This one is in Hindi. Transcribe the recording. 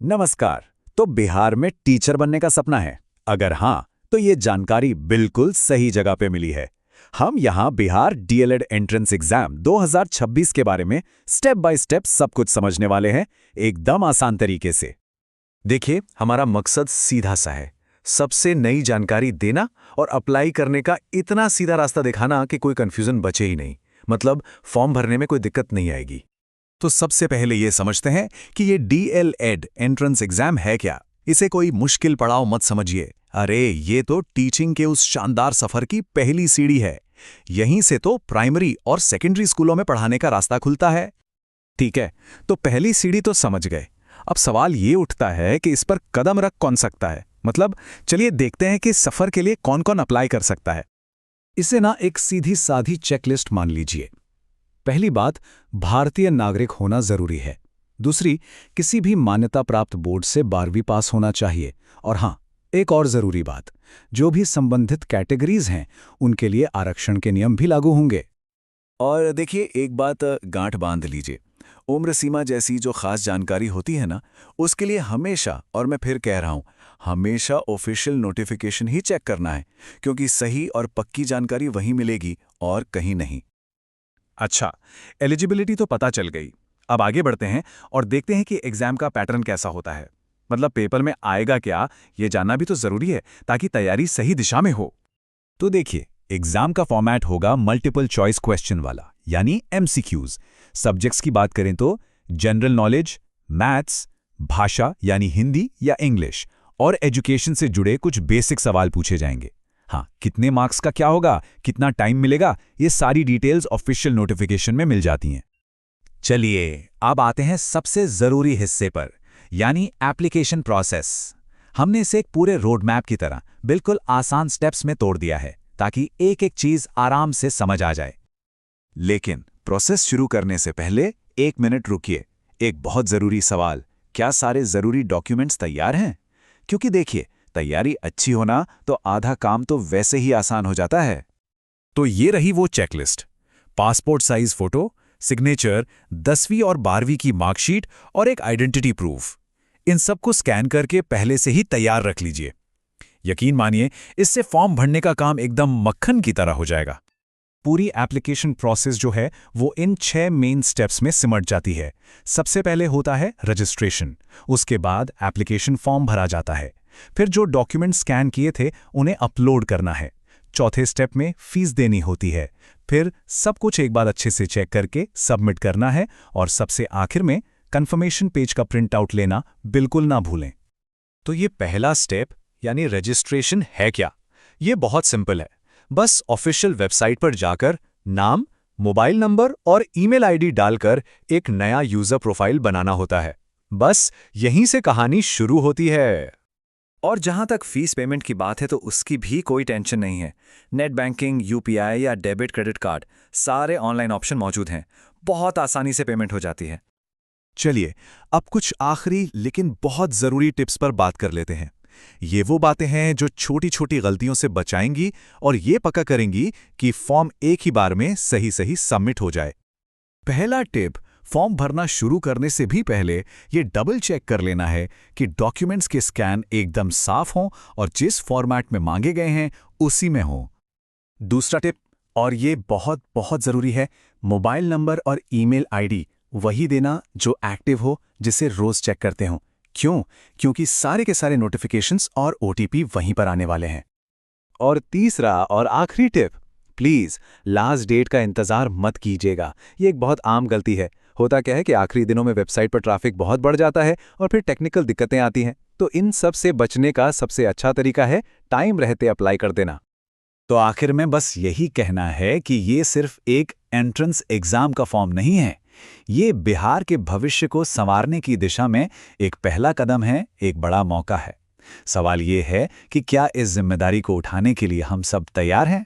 नमस्कार। तो बिहार में टीचर बनने का सपना है? अगर हाँ, तो ये जानकारी बिल्कुल सही जगह पे मिली है। हम यहाँ बिहार डीएलएड एंट्रेंस एग्जाम 2026 के बारे में स्टेप बाय स्टेप सब कुछ समझने वाले हैं, एकदम आसान तरीके से। देखिए, हमारा मकसद सीधा सा है, सबसे नई जानकारी देना और अप्लाई करने का इतना सीधा रास्ता दिखाना कि कोई कंफ्यूजन बचे ही नहीं। मतलब फॉर्म भरने में कोई दिक्कत नहीं आएगी। तो सबसे पहले ये समझते हैं कि ये डीएलएड एंट्रेंस एग्जाम है क्या। इसे कोई मुश्किल पड़ाव मत समझिए। अरे ये तो टीचिंग के उस शानदार सफर की पहली सीढ़ी है। यहीं से तो प्राइमरी और सेकेंडरी स्कूलों में पढ़ाने का रास्ता खुलता है। ठीक है, तो पहली सीढ़ी तो समझ गए। अब सवाल ये उठता है कि इस पर कदम रख कौन सकता है। मतलब चलिए देखते हैं कि सफर के लिए कौन कौन अप्लाई कर सकता है। इसे ना एक सीधी साधी चेकलिस्ट मान लीजिए। पहली बात, भारतीय नागरिक होना जरूरी है। दूसरी, किसी भी मान्यता प्राप्त बोर्ड से 12वीं पास होना चाहिए। और हाँ, एक और जरूरी बात, जो भी संबंधित कैटेगरीज हैं उनके लिए आरक्षण के नियम भी लागू होंगे। और देखिए, एक बात गांठ बांध लीजिए, उम्र सीमा जैसी जो खास जानकारी होती है ना, उसके लिए हमेशा, और मैं फिर कह रहा हूं, हमेशा ऑफिशियल नोटिफिकेशन ही चेक करना है, क्योंकि सही और पक्की जानकारी वहीं मिलेगी और कहीं नहीं। अच्छा, एलिजिबिलिटी तो पता चल गई। अब आगे बढ़ते हैं और देखते हैं कि एग्जाम का पैटर्न कैसा होता है। मतलब पेपर में आएगा क्या, ये जानना भी तो जरूरी है, ताकि तैयारी सही दिशा में हो। तो देखिए, एग्जाम का फॉर्मेट होगा मल्टीपल चॉइस क्वेश्चन वाला, यानी एमसीक्यूज। सब्जेक्ट्स की बात करें तो जनरल नॉलेज, मैथ्स, भाषा यानी हिंदी या इंग्लिश, और एजुकेशन से जुड़े कुछ बेसिक सवाल पूछे जाएंगे। हाँ, कितने मार्क्स का क्या होगा, कितना टाइम मिलेगा, ये सारी डिटेल्स ऑफिशियल नोटिफिकेशन में मिल जाती हैं। चलिए, अब आते हैं सबसे जरूरी हिस्से पर, यानी एप्लीकेशन प्रोसेस। हमने इसे एक पूरे रोड मैप की तरह बिल्कुल आसान स्टेप्स में तोड़ दिया है, ताकि एक एक चीज आराम से समझ आ जाए। लेकिन प्रोसेस शुरू करने से पहले 1 मिनट रुकिए। एक बहुत जरूरी सवाल, क्या सारे जरूरी डॉक्यूमेंट्स तैयार हैं? क्योंकि देखिए, तैयारी अच्छी होना तो आधा काम तो वैसे ही आसान हो जाता है। तो ये रही वो checklist. Passport size photo, signature, 10वीं और 12वीं की मार्कशीट और एक आइडेंटिटी प्रूफ। इन सबको स्कैन करके पहले से ही तैयार रख लीजिए। यकीन मानिए, इससे फॉर्म भरने का काम एकदम मक्खन की तरह हो जाएगा। पूरी एप्लीकेशन प्रोसेस जो है वो इन 6 मेन स्टेप्स में सिमट जाती है। सबसे पहले होता है रजिस्ट्रेशन, उसके बाद एप्लीकेशन फॉर्म भरा जाता है, फिर जो डॉक्यूमेंट स्कैन किए थे उन्हें अपलोड करना है, चौथे स्टेप में फीस देनी होती है, फिर सब कुछ एक बार अच्छे से चेक करके सबमिट करना है, और सबसे आखिर में कंफर्मेशन पेज का प्रिंट आउट लेना बिल्कुल ना भूलें। तो ये पहला स्टेप यानी रजिस्ट्रेशन है क्या? ये बहुत सिंपल है। बस ऑफिशियल वेबसाइट पर जाकर नाम, मोबाइल नंबर और ईमेल आईडी डालकर एक नया यूजर प्रोफाइल बनाना होता है। बस यहीं से कहानी शुरू होती है। और जहां तक फीस पेमेंट की बात है तो उसकी भी कोई टेंशन नहीं है। नेट बैंकिंग, यूपीआई या डेबिट क्रेडिट कार्ड, सारे ऑनलाइन ऑप्शन मौजूद हैं। बहुत आसानी से पेमेंट हो जाती है। चलिए, अब कुछ आखिरी लेकिन बहुत जरूरी टिप्स पर बात कर लेते हैं। ये वो बातें हैं जो छोटी छोटी गलतियों से बचाएंगी और ये पक्का करेंगी कि फॉर्म एक ही बार में सही सही सबमिट हो जाए। पहला टिप, फॉर्म भरना शुरू करने से भी पहले ये डबल चेक कर लेना है कि डॉक्यूमेंट्स के स्कैन एकदम साफ हों और जिस फॉर्मेट में मांगे गए हैं उसी में हों। दूसरा टिप, और ये बहुत बहुत जरूरी है, मोबाइल नंबर और ईमेल आईडी वही देना जो एक्टिव हो, जिसे रोज चेक करते हो। क्यों? क्योंकि सारे के सारे नोटिफिकेशंस और ओटीपी वहीं पर आने वाले हैं। और तीसरा और आखिरी टिप, प्लीज लास्ट डेट का इंतजार मत कीजिएगा। ये एक बहुत आम गलती है। होता क्या है कि आखिरी दिनों में वेबसाइट पर ट्रैफिक बहुत बढ़ जाता है और फिर टेक्निकल दिक्कतें आती हैं। तो इन सब से बचने का सबसे अच्छा तरीका है टाइम रहते अप्लाई कर देना। तो आखिर में बस यही कहना है कि ये सिर्फ एक एंट्रेंस एग्जाम का फॉर्म नहीं है, ये बिहार के भविष्य को संवारने की दिशा में एक पहला कदम है, एक बड़ा मौका है। सवाल ये है कि क्या इस जिम्मेदारी को उठाने के लिए हम सब तैयार हैं?